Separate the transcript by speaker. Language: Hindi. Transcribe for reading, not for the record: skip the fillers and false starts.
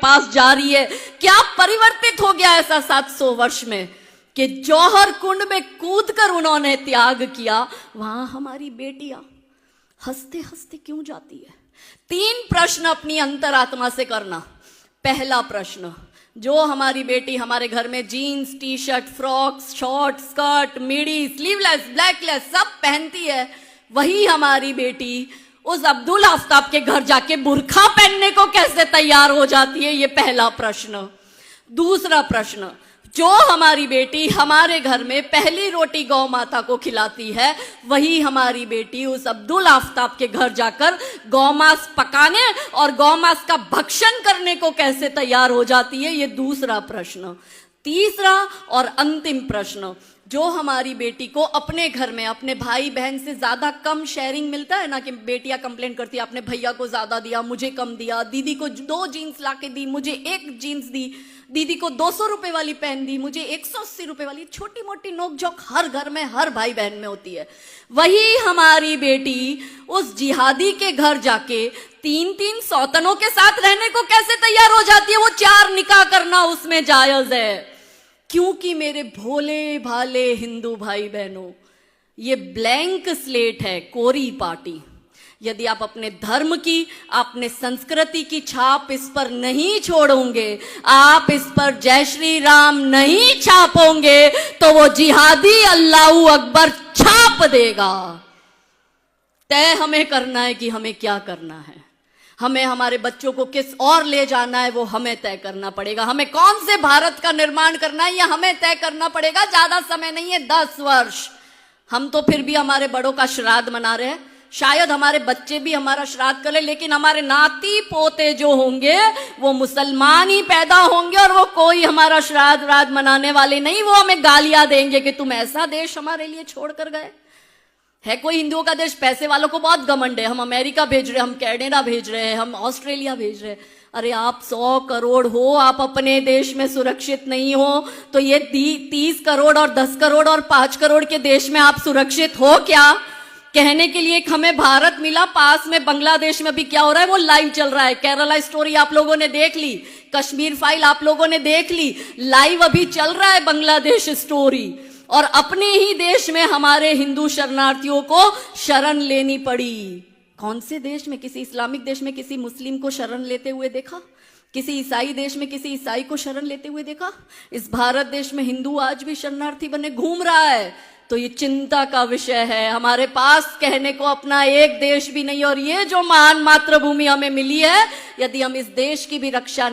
Speaker 1: पास जा रही है। क्या परिवर्तित हो गया ऐसा 700 वर्ष में कि जौहर कुंड में कूदकर उन्होंने त्याग किया, वहां हमारी बेटियां हंसते हंसते क्यों जाती है? 3 प्रश्न अपनी अंतरात्मा से करना। पहला प्रश्न, जो हमारी बेटी हमारे घर में jeans, T shirt, frocks, short, skirt, midi, sleeveless, backless सब पहनती है, वही हमारी बेटी उस अब्दुल आफ्ताब के घर जाके बुर्खा पहनने को कैसे तैयार हो जाती है? ये पहला प्रश्न। दूसरा प्रश्न, जो हमारी बेटी हमारे घर में पहली रोटी गौ माता को खिलाती है, वही हमारी बेटी उस अब्दुल आफ्ताब के घर जाकर गौमांस पकाने और गौमांस का भक्षण करने को कैसे तैयार हो जाती है? ये दूसरा प्रश्न। तीसरा और अंतिम प्रश्न, जो हमारी बेटी को अपने घर में अपने भाई बहन से ज्यादा कम शेयरिंग मिलता है ना, कि बेटियां कंप्लेंट करती है, अपने भैया को ज्यादा दिया, मुझे कम दिया, दीदी को 2 जीन्स लाके दी, मुझे 1 जीन्स दी, दीदी को 200 रुपए वाली पहन दी, मुझे 180 रुपए वाली। छोटी मोटी नोकझोंक हर घर में हर भाई बहन में होती है। वही हमारी बेटी उस जिहादी के घर जाके 3-3 सौतनों के साथ रहने को कैसे तैयार हो जाती है? वो 4 निकाह करना उसमें जायज है, क्योंकि मेरे भोले भाले हिंदू भाई बहनों, ये ब्लैंक स्लेट है, कोरी पार्टी। यदि आप अपने धर्म की, अपने संस्कृति की छाप इस पर नहीं छोड़ोगे, आप इस पर जय श्री राम नहीं छापोगे, तो वो जिहादी अल्लाहू अकबर छाप देगा। तय हमें करना है कि हमें क्या करना है, हमें हमारे बच्चों को किस और ले जाना है, वो हमें तय करना पड़ेगा। हमें कौन से भारत का निर्माण करना है, यह हमें तय करना पड़ेगा। ज्यादा समय नहीं है, 10 वर्ष। हम तो फिर भी हमारे बड़ों का श्राद्ध मना रहे हैं, शायद हमारे बच्चे भी हमारा श्राद्ध करें, लेकिन हमारे नाती पोते जो होंगे वो मुसलमान ही पैदा होंगे, और वो कोई हमारा श्राद्ध राद मनाने वाले नहीं। वो हमें गालियां देंगे कि तुम ऐसा देश हमारे लिए छोड़ कर गए। है कोई हिंदुओं का देश? पैसे वालों को बहुत घमंड है, हम अमेरिका भेज रहे हैं, हम कनाडा भेज रहे हैं, हम ऑस्ट्रेलिया भेज रहे हैं। अरे आप 100 करोड़ हो, आप अपने देश में सुरक्षित नहीं हो, तो ये 30 करोड़ और 10 करोड़ और 5 करोड़ के देश में आप सुरक्षित हो क्या? कहने के लिए हमें भारत मिला, पास में बांग्लादेश में भी क्या हो रहा है वो लाइव चल रहा है। केरला स्टोरी आप लोगों ने देख ली, कश्मीर फाइल आप लोगों ने देख ली, लाइव अभी चल रहा है बांग्लादेश स्टोरी। और अपने ही देश में हमारे हिंदू शरणार्थियों को शरण लेनी पड़ी। कौन से देश में? किसी इस्लामिक देश में किसी मुस्लिम को शरण लेते हुए देखा? किसी ईसाई देश में किसी ईसाई को शरण लेते हुए देखा? इस भारत देश में हिंदू आज भी शरणार्थी बने घूम रहा है, तो ये चिंता का विषय है। हमारे पास कहने को अपना एक देश भी नहीं, और ये जो महान मातृभूमि हमें मिली है, यदि हम इस देश की भी रक्षा नहीं